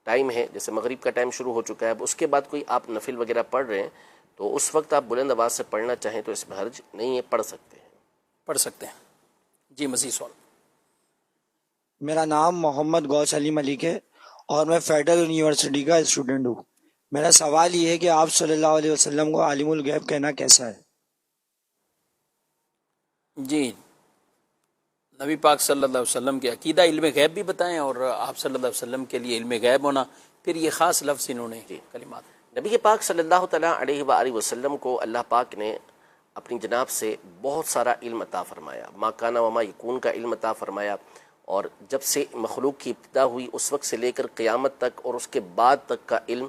ٹائم ہے، جیسے مغرب کا ٹائم شروع ہو چکا ہے، اب اس کے بعد کوئی آپ نفل وغیرہ پڑھ رہے ہیں تو اس وقت آپ بلند آواز سے پڑھنا چاہیں تو اس میں حرج نہیں ہے، پڑھ سکتے ہیں. جی مزید سوال. میرا نام محمد غوث علی ملک ہے اور میں فیڈرل یونیورسٹی کا اسٹوڈنٹ ہوں. میرا سوال یہ ہے کہ آپ صلی اللہ علیہ وسلم کو عالم الغیب کہنا کیسا ہے؟ جی نبی پاک صلی اللہ علیہ وسلم کے عقیدہ علم غیب بھی بتائیں، اور آپ صلی اللہ علیہ وسلم کے لیے علم غیب ہونا، پھر یہ خاص لفظ انہوں نے کلمات. نبی پاک صلی اللہ تعالیٰ علیہ وآلہ وسلم کو اللہ پاک نے اپنی جناب سے بہت سارا علم عطا فرمایا، ما کان وما یکون کا علم عطا فرمایا، اور جب سے مخلوق کی ابتدا ہوئی اس وقت سے لے کر قیامت تک اور اس کے بعد تک کا علم،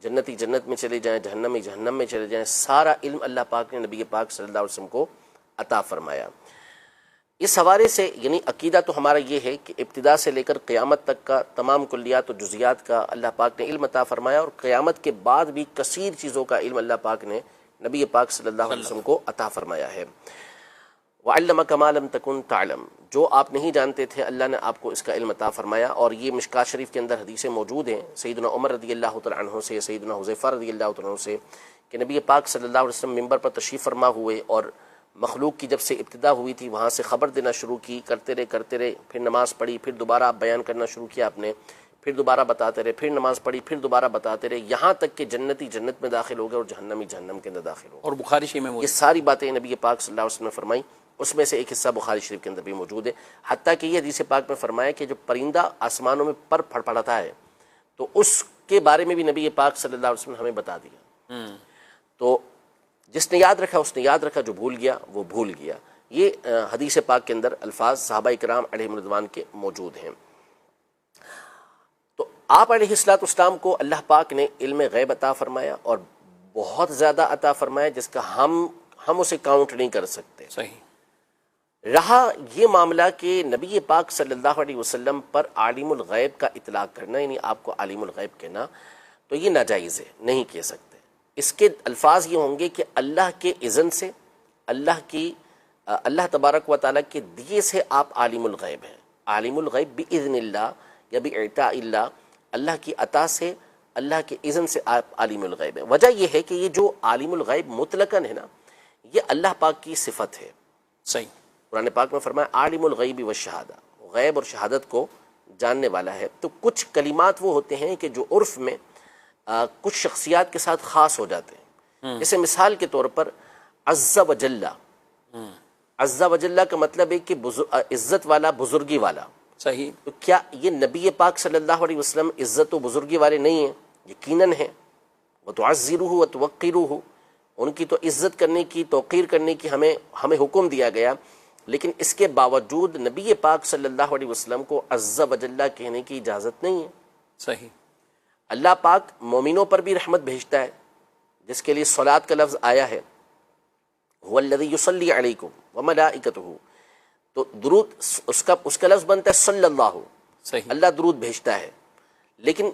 جنتی جنت میں چلے جائیں، جہنمی جہنم میں چلے جائیں، سارا علم اللہ پاک نے نبی پاک صلی اللہ علیہ وسلم کو عطا فرمایا. اس حوالے سے یعنی عقیدہ تو ہمارا یہ ہے کہ ابتدا سے لے کر قیامت تک کا تمام کلیات و جزیات کا اللہ پاک نے علم عطا فرمایا، اور قیامت کے بعد بھی کثیر چیزوں کا علم اللہ پاک نے نبی پاک صلی اللہ علیہ وسلم کو عطا فرمایا ہے. وَعَلَّمَكَ مَا لَمْ تَكُنْ تَعْلَمْ، جو آپ نہیں جانتے تھے اللہ نے آپ کو اس کا علم عطا فرمایا. اور یہ مشکات شریف کے اندر حدیثیں موجود ہیں سیدنا عمر رضی اللہ تعالیٰ عنہ سے، سیدنا حذیفہ رضی اللہ تعالیٰ عنہ سے، کہ نبی پاک صلی اللہ علیہ وسلم ممبر پر تشریف فرما ہوئے اور مخلوق کی جب سے ابتدا ہوئی تھی وہاں سے خبر دینا شروع کی، کرتے رہے، پھر نماز پڑھی، پھر دوبارہ آپ بیان کرنا شروع کیا آپ نے، پھر دوبارہ بتاتے رہے، پھر نماز پڑھی، پھر دوبارہ بتاتے رہے، یہاں تک کہ جنتی جنت میں داخل ہو گئے اور جہنمی جہنم کے اندر داخل ہو گئے. اور بخاری شریف میں یہ ساری باتیں نبی پاک صلی اللہ علیہ وسلم نے فرمائی. اس میں سے ایک حصہ بخاری شریف کے اندر بھی موجود ہے، حتیٰ کہ یہ حدیث پاک میں فرمایا کہ جو پرندہ آسمانوں میں پر پھڑپڑاتا ہے تو اس کے بارے میں بھی نبی پاک صلی اللہ علیہ وسلم نے ہمیں بتا دیا. تو جس نے یاد رکھا اس نے یاد رکھا، جو بھول گیا وہ بھول گیا. یہ حدیث پاک کے اندر الفاظ صحابہ کرام علیہم رضوان کے موجود ہیں. تو آپ علیہ الصلوۃ والسلام کو اللہ پاک نے علم غیب عطا فرمایا اور بہت زیادہ عطا فرمایا، جس کا ہم اسے کاؤنٹ نہیں کر سکتے. صحیح. رہا یہ معاملہ کہ نبی پاک صلی اللہ علیہ وسلم پر عالم الغیب کا اطلاق کرنا، یعنی آپ کو عالم الغیب کہنا، تو یہ ناجائز ہے، نہیں کہہ سکتے. اس کے الفاظ یہ ہوں گے کہ اللہ کے اذن سے، اللہ تبارک و تعالیٰ کے دیے سے آپ عالم الغیب ہیں. عالم الغیب باذن اللہ یا باعطاء اللہ، اللہ کی عطا سے، اللہ کے اذن سے آپ عالم الغیب ہیں. وجہ یہ ہے کہ یہ جو عالم الغیب مطلقاً ہے نا، یہ اللہ پاک کی صفت ہے. صحیح. قرآن پاک میں فرمایا عالم الغیب والشہادہ، غیب اور شہادت کو جاننے والا ہے. تو کچھ کلمات وہ ہوتے ہیں کہ جو عرف میں کچھ شخصیات کے ساتھ خاص ہو جاتے ہیں. جیسے مثال کے طور پر عز و جل، عز و جل کا مطلب ہے کہ عزت والا، بزرگی والا. صحیح. تو کیا یہ نبی پاک صلی اللہ علیہ وسلم عزت و بزرگی والے نہیں ہیں؟ یقیناً ہیں. وتعزروہ وتوقروہ، ان کی تو عزت کرنے کی، توقیر کرنے کی ہمیں حکم دیا گیا، لیکن اس کے باوجود نبی پاک صلی اللہ علیہ وسلم کو عز و جل کہنے کی اجازت نہیں ہے. صحیح. اللہ پاک مومنوں پر بھی رحمت بھیجتا ہے، جس کے لیے صلاۃ کا لفظ آیا ہے، هو الذی یصلی علیکم وملائکتہ. تو درود اس کا لفظ بنتا ہے صلی اللہ. صحیح. اللہ درود بھیجتا ہے. لیکن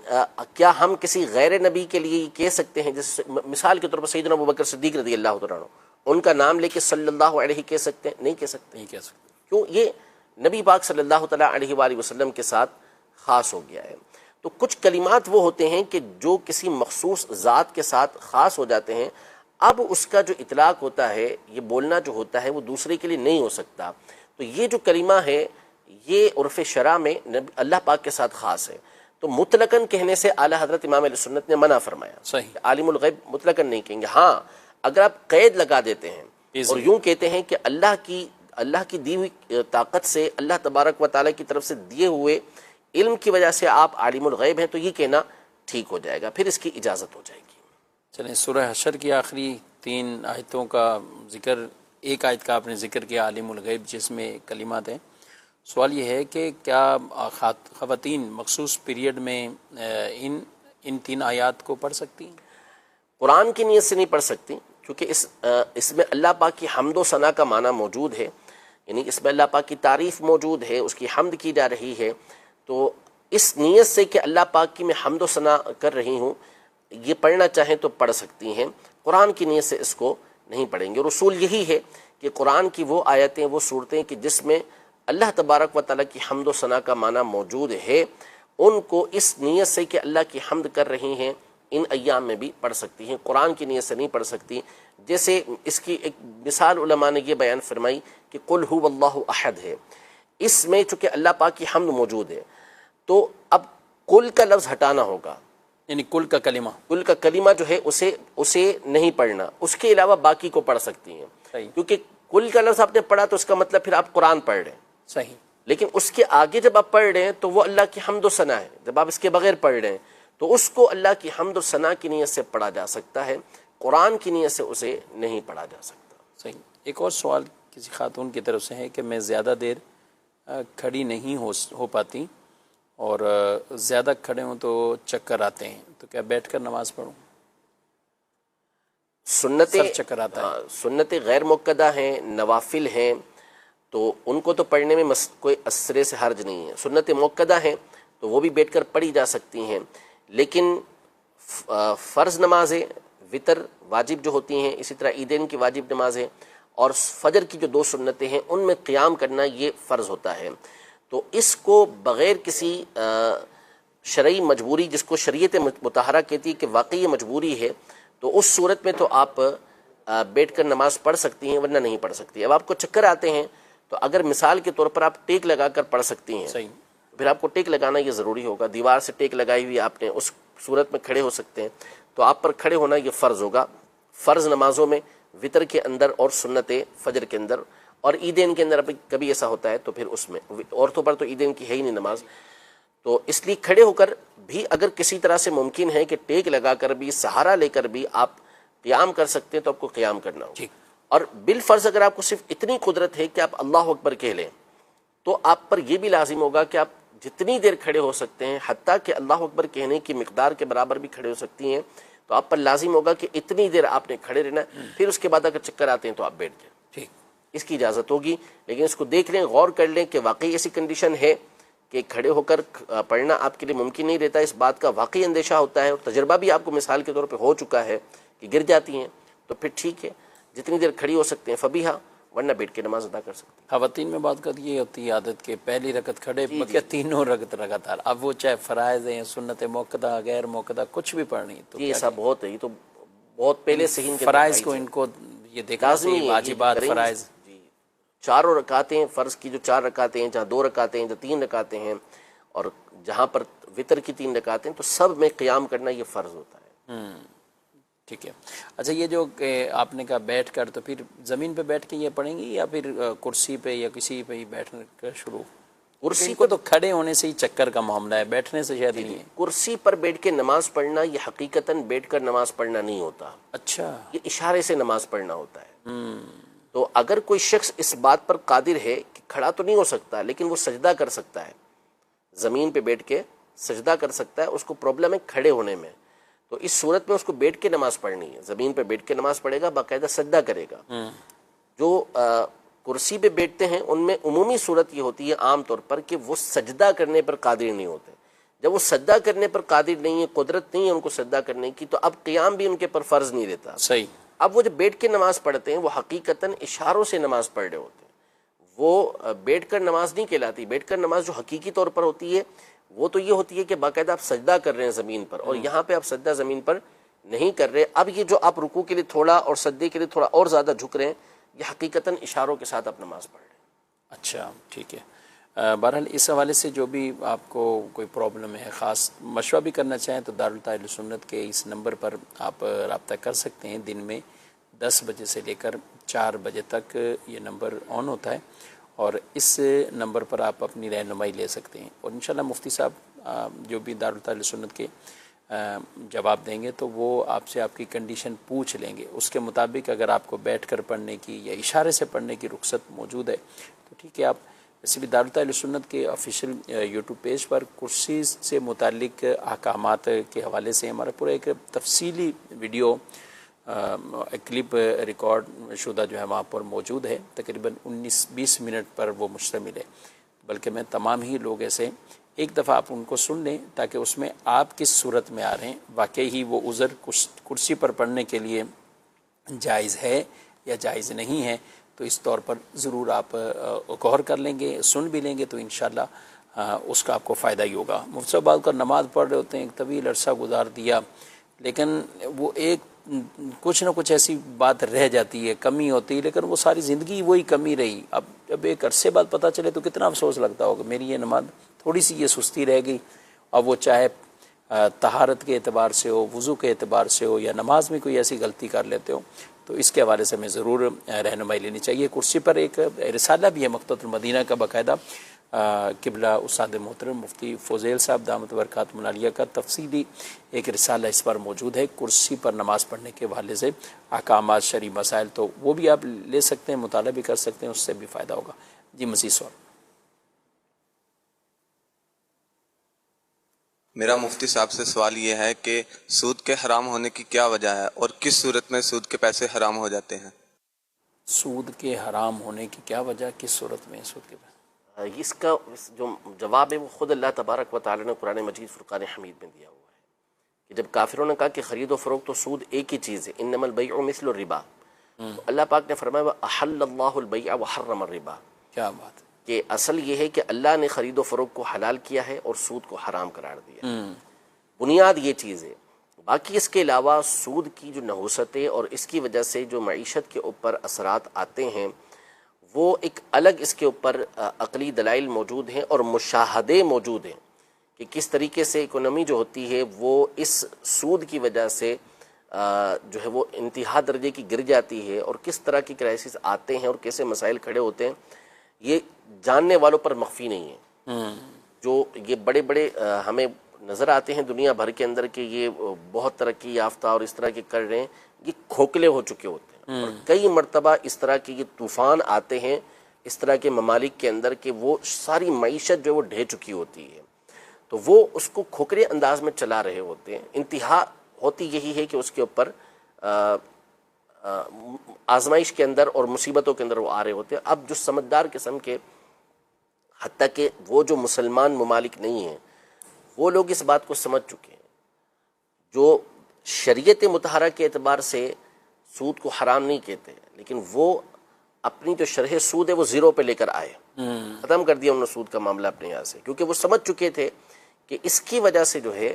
کیا ہم کسی غیر نبی کے لیے یہ کہہ سکتے ہیں؟ جیسے مثال کے طور پر سیدنا ابوبکر صدیق رضی اللہ تعالیٰ عنہ، ان کا نام لے کے صلی اللہ علیہ کہہ سکتے ہیں؟ نہیں کہہ سکتے. نہیں کہہ سکتے. کیوں؟ یہ نبی پاک صلی اللہ تعالیٰ علیہ وآلہ وسلم کے ساتھ خاص ہو گیا ہے. تو کچھ کلمات وہ ہوتے ہیں کہ جو کسی مخصوص ذات کے ساتھ خاص ہو جاتے ہیں، اب اس کا جو اطلاق ہوتا ہے، یہ بولنا جو ہوتا ہے، وہ دوسرے کے لیے نہیں ہو سکتا. تو یہ جو کلمہ ہے یہ عرف شرع میں اللہ پاک کے ساتھ خاص ہے. تو مطلقاً کہنے سے اعلیٰ حضرت امام علیہ سنت نے منع فرمایا. صحیح. عالم الغیب مطلقاً نہیں کہیں گے. ہاں اگر آپ قید لگا دیتے ہیں اور یوں کہتے ہیں کہ اللہ کی دی ہوئی طاقت سے، اللہ تبارک و تعالیٰ کی طرف سے دیے ہوئے علم کی وجہ سے آپ عالم الغیب ہیں، تو یہ کہنا ٹھیک ہو جائے گا، پھر اس کی اجازت ہو جائے گی. چلیں سورہ حشر کی آخری 3 آیتوں کا ذکر، ایک آیت کا آپ نے ذکر کیا عالم الغیب، جس میں کلمات ہیں. سوال یہ ہے کہ کیا خواتین مخصوص پیریڈ میں ان 3 آیات کو پڑھ سکتی ہیں؟ قرآن کی نیت سے نہیں پڑھ سکتی، کیونکہ اس میں اللہ پاک کی حمد و ثنا کا معنی موجود ہے، یعنی اس میں اللہ پاک کی تعریف موجود ہے، اس کی حمد کی جا رہی ہے. تو اس نیت سے کہ اللہ پاک کی میں حمد و ثنا کر رہی ہوں، یہ پڑھنا چاہیں تو پڑھ سکتی ہیں. قرآن کی نیت سے اس کو نہیں پڑھیں گے. اور اصول یہی ہے کہ قرآن کی وہ آیتیں، وہ صورتیں کہ جس میں اللہ تبارک و تعالیٰ کی حمد و ثنا کا معنی موجود ہے، ان کو اس نیت سے کہ اللہ کی حمد کر رہی ہیں ان ایام میں بھی پڑھ سکتی ہیں، قرآن کی نیت سے نہیں پڑھ سکتی. جیسے اس کی ایک مثال علماء نے یہ بیان فرمائی کہ قل هو اللہ احد ہے. اس میں چونکہ اللہ پاک کی حمد موجود ہے تو اب کل کا لفظ ہٹانا ہوگا، یعنی کل کا کلمہ، کل کا کلمہ جو ہے اسے نہیں پڑھنا، اس کے علاوہ باقی کو پڑھ سکتی ہیں، صحیح، کیونکہ کل کا لفظ آپ نے پڑھا تو اس کا مطلب پھر آپ قرآن پڑھ رہے ہیں، صحیح، لیکن اس کے آگے جب آپ پڑھ رہے ہیں تو وہ اللہ کی حمد و ثنا ہے، جب آپ اس کے بغیر پڑھ رہے ہیں تو اس کو اللہ کی حمد و ثنا کی نیت سے پڑھا جا سکتا ہے، قرآن کی نیت سے اسے نہیں پڑھا جا سکتا۔ صحیح۔ ایک اور سوال کسی خاتون کی طرف سے ہے کہ میں زیادہ دیر کھڑی نہیں ہو پاتی اور زیادہ کھڑے ہوں تو چکر آتے ہیں، تو کیا بیٹھ کر نماز پڑھوں؟ سر چکر آتا ہے۔ سنتیں غیر مؤکدہ ہیں، نوافل ہیں، تو ان کو تو پڑھنے میں کوئی اثرے سے حرج نہیں ہے۔ سنتیں مؤکدہ ہیں تو وہ بھی بیٹھ کر پڑھی جا سکتی ہیں، لیکن فرض نمازیں، وطر واجب جو ہوتی ہیں، اسی طرح عیدین کی واجب نمازیں اور فجر کی جو 2 سنتیں ہیں ان میں قیام کرنا یہ فرض ہوتا ہے، تو اس کو بغیر کسی شرعی مجبوری، جس کو شریعت مطہرہ کہتی ہے کہ واقعی یہ مجبوری ہے، تو اس صورت میں تو آپ بیٹھ کر نماز پڑھ سکتی ہیں، ورنہ نہیں پڑھ سکتی۔ اب آپ کو چکر آتے ہیں تو اگر مثال کے طور پر آپ ٹیک لگا کر پڑھ سکتی ہیں، صحیح، پھر آپ کو ٹیک لگانا یہ ضروری ہوگا، دیوار سے ٹیک لگائی ہوئی آپ نے، اس صورت میں کھڑے ہو سکتے ہیں، تو آپ پر کھڑے ہونا یہ فرض ہوگا۔ فرض نمازوں میں وطر کے اندر اور سنت فجر کے اندر اور عیدین کے اندر کبھی ایسا ہوتا ہے تو پھر اس میں، عورتوں پر تو عیدین کی ہے ہی نہیں نماز، تو اس لیے کھڑے ہو کر بھی اگر کسی طرح سے ممکن ہے کہ ٹیک لگا کر بھی، سہارا لے کر بھی آپ قیام کر سکتے ہیں تو آپ کو قیام کرنا ہوگا۔ اور بالفرض اگر آپ کو صرف اتنی قدرت ہے کہ آپ اللہ اکبر کہہ لیں تو آپ پر یہ بھی لازم ہوگا کہ آپ جتنی دیر کھڑے ہو سکتے ہیں، حتیٰ کہ اللہ اکبر کہنے کی مقدار کے برابر بھی کھڑے ہو سکتی ہیں، تو آپ پر لازم ہوگا کہ اتنی دیر آپ نے کھڑے رہنا ہے، پھر اس کے بعد اگر چکر آتے ہیں تو آپ بیٹھ جائیں، ٹھیک، اس کی اجازت ہوگی، لیکن اس کو دیکھ لیں، غور کر لیں کہ واقعی ایسی کنڈیشن ہے کہ کھڑے ہو کر پڑھنا آپ کے لیے ممکن نہیں رہتا، اس بات کا واقعی اندیشہ ہوتا ہے اور تجربہ بھی آپ کو مثال کے طور پہ ہو چکا ہے کہ گر جاتی ہیں، تو پھر ٹھیک ہے، جتنی دیر کھڑی ہو سکتے ہیں فبیہا، ورنہ بیٹھ کے نماز ادا کر سکتے ہیں۔ خواتین میں بات کر یہ ہوتی ہے عادت کہ پہلی رکعت کھڑے بقیہ تینوں رکعت لگاتار، اب وہ چاہے فرائض ہیں، سنت موقدہ، غیر موقدہ، کچھ بھی پڑھنی، تو یہ ایسا بہت ہے، یہ تو بہت پہلے سے ہی ان کے فرائض کو ان کو یہ دیکھنا چاہیے، واجبات، فرائض، جی، 4 رکعتیں، فرض کی جو 4 رکعتیں ہیں، جہاں 2 رکعتیں ہیں، جہاں 3 رکعتیں ہیں، اور جہاں پر وطر کی 3 رکعتیں، تو سب میں قیام کرنا یہ فرض ہوتا ہے۔ ٹھیک ہے۔ اچھا، یہ جو کہ آپ نے کہا بیٹھ کر، تو پھر زمین پہ بیٹھ کے یہ پڑھیں گی یا پھر کرسی پہ یا کسی پہ ہی بیٹھنے کا شروع؟ کرسی کو تو کھڑے ہونے سے ہی چکر کا معاملہ ہے، بیٹھنے سے شاید نہیں ہے۔ کرسی پر بیٹھ کے نماز پڑھنا یہ حقیقتاً بیٹھ کر نماز پڑھنا نہیں ہوتا، اچھا، یہ اشارے سے نماز پڑھنا ہوتا ہے۔ تو اگر کوئی شخص اس بات پر قادر ہے کہ کھڑا تو نہیں ہو سکتا لیکن وہ سجدہ کر سکتا ہے، زمین پہ بیٹھ کے سجدہ کر سکتا ہے، اس کو پرابلم ہے کھڑے ہونے میں، تو اس صورت میں اس کو بیٹھ کے نماز پڑھنی ہے، زمین پہ بیٹھ کے نماز پڑھے گا، باقاعدہ سجدہ کرے گا۔ جو کرسی پہ بیٹھتے ہیں ان میں عمومی صورت یہ ہوتی ہے عام طور پر کہ وہ سجدہ کرنے پر قادر نہیں ہوتے، جب وہ سجدہ کرنے پر قادر نہیں ہے، قدرت نہیں ہے ان کو سجدہ کرنے کی، تو اب قیام بھی ان کے پر فرض نہیں رہتا۔ صحیح۔ اب وہ جب بیٹھ کے نماز پڑھتے ہیں وہ حقیقتاً اشاروں سے نماز پڑھ رہے ہوتے ہیں، وہ بیٹھ کر نماز نہیں کہلاتی۔ بیٹھ کر نماز جو حقیقی طور پر ہوتی ہے وہ تو یہ ہوتی ہے کہ باقاعدہ آپ سجدہ کر رہے ہیں زمین پر، اور یہاں پہ آپ سجدہ زمین پر نہیں کر رہے۔ اب یہ جو آپ رکوع کے لیے تھوڑا اور سجدے کے لیے تھوڑا اور زیادہ جھک رہے ہیں، یہ حقیقتاً اشاروں کے ساتھ آپ نماز پڑھ رہے ہیں۔ اچھا، ٹھیک ہے۔ بہرحال اس حوالے سے جو بھی آپ کو کوئی پرابلم ہے، خاص مشورہ بھی کرنا چاہیں تو دارالتحفظ سنت کے اس نمبر پر آپ رابطہ کر سکتے ہیں۔ دن میں 10 بجے سے لے کر 4 بجے تک یہ نمبر آن ہوتا ہے، اور اس نمبر پر آپ اپنی رہنمائی لے سکتے ہیں، اور انشاءاللہ مفتی صاحب جو بھی دارالتحفظ سنت کے جواب دیں گے تو وہ آپ سے آپ کی کنڈیشن پوچھ لیں گے، اس کے مطابق اگر آپ کو بیٹھ کر پڑھنے کی یا اشارے سے پڑھنے کی رخصت موجود ہے تو ٹھیک ہے۔ آپ ویسے بھی دارالتحفظ سنت کے آفیشیل یوٹیوب پیج پر کرسی سے متعلق احکامات کے حوالے سے ہمارا پورا ایک تفصیلی ویڈیو کلپ ریکارڈ شدہ جو ہے وہاں پر موجود ہے، تقریباً 19-20 منٹ پر وہ مشتمل ہے، بلکہ میں تمام ہی لوگ ایسے ایک دفعہ آپ ان کو سن لیں تاکہ اس میں آپ کس صورت میں آ رہے ہیں، واقعی ہی وہ عذر کرسی پر پڑھنے کے لیے جائز ہے یا جائز نہیں ہے، تو اس طور پر ضرور آپ غور کر لیں گے، سن بھی لیں گے تو انشاءاللہ اس کا آپ کو فائدہ ہی ہوگا۔ مفتی صاحب بعد کا نماز پڑھ رہے ہوتے ہیں، ایک طویل عرصہ گزار دیا، لیکن وہ ایک کچھ نہ کچھ ایسی بات رہ جاتی ہے، کمی ہوتی ہے، لیکن وہ ساری زندگی وہی کمی رہی. اب جب ایک عرصے بعد پتہ چلے تو کتنا افسوس لگتا ہوگا میری یہ نماز تھوڑی سی یہ سستی رہ گئی. اب وہ چاہے طہارت کے اعتبار سے ہو، وضو کے اعتبار سے ہو، یا نماز میں کوئی ایسی غلطی کر لیتے ہو، تو اس کے حوالے سے ہمیں ضرور رہنمائی لینی چاہیے. کرسی پر ایک رسالہ بھی ہے مکتبۃ المدینہ کا باقاعدہ، قبلہ استاد محترم مفتی فوزیل صاحب دامت برکاتہم العالیہ کا تفصیلی ایک رسالہ اس پر موجود ہے، کرسی پر نماز پڑھنے کے حوالے سے احکامات، شرعی مسائل، تو وہ بھی آپ لے سکتے ہیں، مطالعہ بھی کر سکتے ہیں، اس سے بھی فائدہ ہوگا. جی مزید سوال. میرا مفتی صاحب سے سوال یہ ہے کہ سود کے حرام ہونے کی کیا وجہ ہے اور کس صورت میں سود کے پیسے حرام ہو جاتے ہیں؟ سود کے حرام ہونے کی کیا وجہ، کس صورت میں سود کے پیسے؟ اس کا جو جواب ہے وہ خود اللہ تبارک و تعالی نے قرآن مجید فرقان حمید میں دیا ہوا ہے کہ جب کافروں نے کہا کہ خرید و فروخت و سود ایک ہی چیز ہے، انما البیع مثل الربا، تو اللہ پاک نے فرمایا وَأَحَلَّ اللَّهُ الْبَيْعَ وَحَرَّمَ الرِّبَا، کیا بات ہے. کہ اصل یہ ہے کہ اللہ نے خرید و فروخت کو حلال کیا ہے اور سود کو حرام قرار دیا. بنیاد یہ چیز ہے. باقی اس کے علاوہ سود کی جو نحوستیں اور اس کی وجہ سے جو معیشت کے اوپر اثرات آتے ہیں وہ ایک الگ اس کے اوپر عقلی دلائل موجود ہیں اور مشاہدے موجود ہیں کہ کس طریقے سے اکانومی جو ہوتی ہے وہ اس سود کی وجہ سے جو ہے وہ انتہا درجے کی گر جاتی ہے، اور کس طرح کی کرائسس آتے ہیں اور کیسے مسائل کھڑے ہوتے ہیں یہ جاننے والوں پر مخفی نہیں ہے. جو یہ بڑے بڑے ہمیں نظر آتے ہیں دنیا بھر کے اندر کہ یہ بہت ترقی یافتہ اور اس طرح کے کر رہے ہیں، یہ کھوکھلے ہو چکے ہوتے ہیں. اور کئی مرتبہ اس طرح کے یہ طوفان آتے ہیں اس طرح کے ممالک کے اندر کہ وہ ساری معیشت جو وہ ڈھہ چکی ہوتی ہے، تو وہ اس کو کھوکھلے انداز میں چلا رہے ہوتے ہیں. انتہا ہوتی یہی ہے کہ اس کے اوپر آزمائش کے اندر اور مصیبتوں کے اندر وہ آ رہے ہوتے ہیں. اب جو سمجھدار قسم کے، حتیٰ کہ وہ جو مسلمان ممالک نہیں ہیں وہ لوگ اس بات کو سمجھ چکے ہیں، جو شریعت مطہرہ کے اعتبار سے سود کو حرام نہیں کہتے، لیکن وہ اپنی جو شرح سود ہے وہ زیرو پہ لے کر آئے، ختم کر دیا انہوں نے سود کا معاملہ اپنے یہاں سے، کیونکہ وہ سمجھ چکے تھے کہ اس کی وجہ سے جو ہے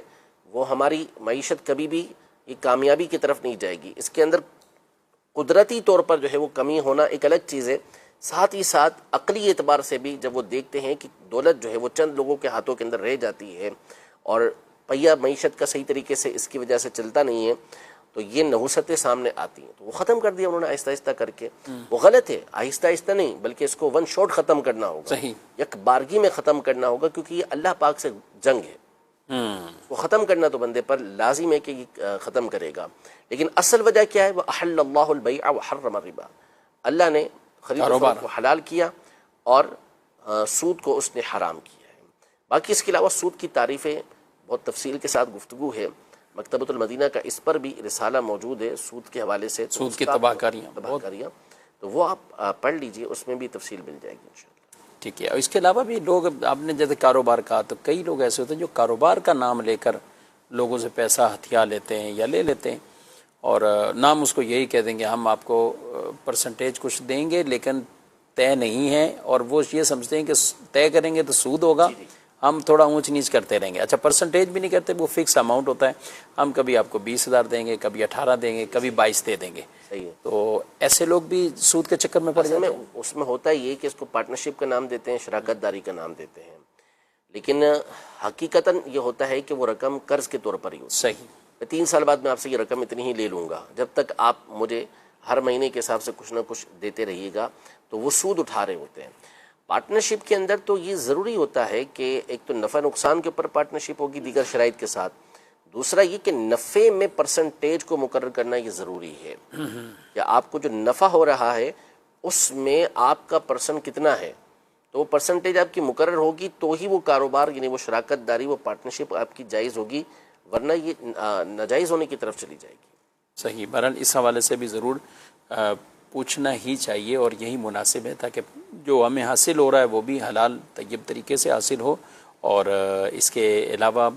وہ ہماری معیشت کبھی بھی یہ کامیابی کی طرف نہیں جائے گی. اس کے اندر قدرتی طور پر جو ہے وہ کمی ہونا ایک الگ چیز ہے، ساتھ ہی ساتھ عقلی اعتبار سے بھی جب وہ دیکھتے ہیں کہ دولت جو ہے وہ چند لوگوں کے ہاتھوں کے اندر رہ جاتی ہے اور پہیہ معیشت کا صحیح طریقے سے اس کی وجہ سے چلتا نہیں ہے، تو یہ نحوستیں سامنے آتی ہیں. تو وہ ختم کر دیا انہوں نے آہستہ آہستہ کر کے. وہ غلط ہے، آہستہ آہستہ نہیں بلکہ اس کو ون شاٹ ختم کرنا ہوگا، صحیح یک بارگی میں ختم کرنا ہوگا، کیونکہ یہ اللہ پاک سے جنگ ہے. وہ ختم کرنا تو بندے پر لازم ہے کہ یہ ختم کرے گا. لیکن اصل وجہ کیا ہے؟ وَأَحَلَّ اللَّهُ الْبَيْعَ وَحَرَّمَ الرِّبَا، اللہ نے خرید و فروخت کو حلال کیا اور سود کو اس نے حرام کیا ہے. باقی اس کے علاوہ سود کی تعریفیں بہت تفصیل کے ساتھ گفتگو ہے، مکتبۃ المدینہ کا اس پر بھی رسالہ موجود ہے سود کے حوالے سے، سود کی تباہ کاریاں، تو وہ آپ پڑھ لیجئے، اس میں بھی تفصیل مل جائے گی انشاءاللہ. ٹھیک ہے. اور اس کے علاوہ بھی لوگ، آپ نے جیسے کاروبار کہا، تو کئی لوگ ایسے ہوتے ہیں جو کاروبار کا نام لے کر لوگوں سے پیسہ ہتھیا لیتے ہیں یا لے لیتے ہیں، اور نام اس کو یہی کہہ دیں گے ہم آپ کو پرسنٹیج کچھ دیں گے لیکن طے نہیں ہے، اور وہ یہ سمجھتے ہیں کہ طے کریں گے تو سود ہوگا، ہم تھوڑا اونچ نیچ کرتے رہیں گے. اچھا پرسنٹیج بھی نہیں کرتے، وہ فکس اماؤنٹ ہوتا ہے، ہم کبھی آپ کو 20,000 دیں گے، کبھی 18 دیں گے، کبھی 22 دے دیں گے. صحیح ہے. تو ایسے لوگ بھی سود کے چکر میں پڑ جاتے ہیں. اس میں ہوتا یہ کہ اس کو پارٹنرشپ کا نام دیتے ہیں، شراکت داری کا نام دیتے ہیں، لیکن حقیقتاً یہ ہوتا ہے کہ وہ رقم قرض کے طور پر ہی ہوتی ہے. صحیح. میں 3 سال بعد میں آپ سے یہ رقم اتنی ہی لے لوں گا، جب تک آپ مجھے ہر مہینے کے حساب سے کچھ نہ کچھ دیتے رہیے گا، تو وہ سود اٹھا رہے ہوتے ہیں. پارٹنرشپ کے اندر تو یہ ضروری ہوتا ہے کہ ایک تو نفع نقصان کے اوپر پارٹنرشپ ہوگی دیگر شرائط کے ساتھ، دوسرا یہ کہ نفع میں پرسنٹیج کو مقرر کرنا یہ ضروری ہے کہ آپ کو جو نفع ہو رہا ہے اس میں آپ کا پرسن کتنا ہے، تو وہ پرسنٹیج آپ کی مقرر ہوگی تو ہی وہ کاروبار یعنی وہ شراکت داری، وہ پارٹنرشپ آپ کی جائز ہوگی، ورنہ یہ ناجائز ہونے کی طرف چلی جائے گی. صحیح. بہرحال اس حوالے سے بھی ضرور پوچھنا ہی چاہیے اور یہی مناسب ہے تاکہ جو ہمیں حاصل ہو رہا ہے وہ بھی حلال طیب طریقے سے حاصل ہو. اور اس کے علاوہ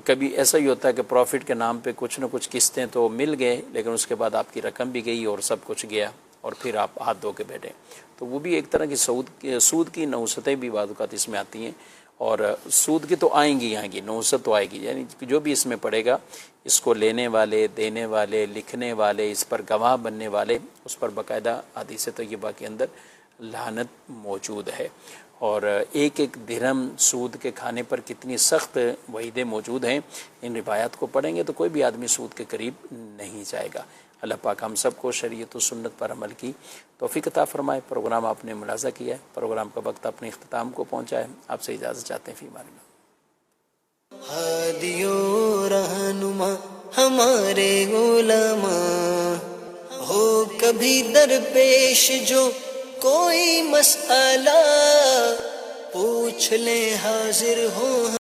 کبھی ایسا ہی ہوتا ہے کہ پروفٹ کے نام پہ کچھ نہ کچھ قسطیں تو مل گئے لیکن اس کے بعد آپ کی رقم بھی گئی اور سب کچھ گیا اور پھر آپ ہاتھ دھو کے بیٹھے. تو وہ بھی ایک طرح کی سود کی نحوستیں بھی بعض اوقات اس میں آتی ہیں، اور سود کی تو آئیں گی نحوست تو آئے گی، یعنی جو بھی اس میں پڑے گا اس کو لینے والے، دینے والے، لکھنے والے، اس پر گواہ بننے والے، اس پر باقاعدہ حدیث طیبہ کے اندر لعنت موجود ہے۔ اور ایک ایک درہم سود کے کھانے پر کتنی سخت وعیدیں موجود ہیں، ان روایات کو پڑھیں گے تو کوئی بھی آدمی سود کے قریب نہیں جائے گا۔ اللہ پاک ہم سب کو شریعت و سنت پر عمل کی توفیق عطا فرمائے۔ پروگرام آپ نے ملاحظہ کیا ہے، پروگرام کا وقت اپنے اختتام کو پہنچا ہے، آپ سے اجازت چاہتے ہیں، فی امان اللہ۔ ہادی و رہنما ہمارے علماء، ہو کبھی درپیش جو کوئی مسئلہ، پوچھ لیں حاضر ہوں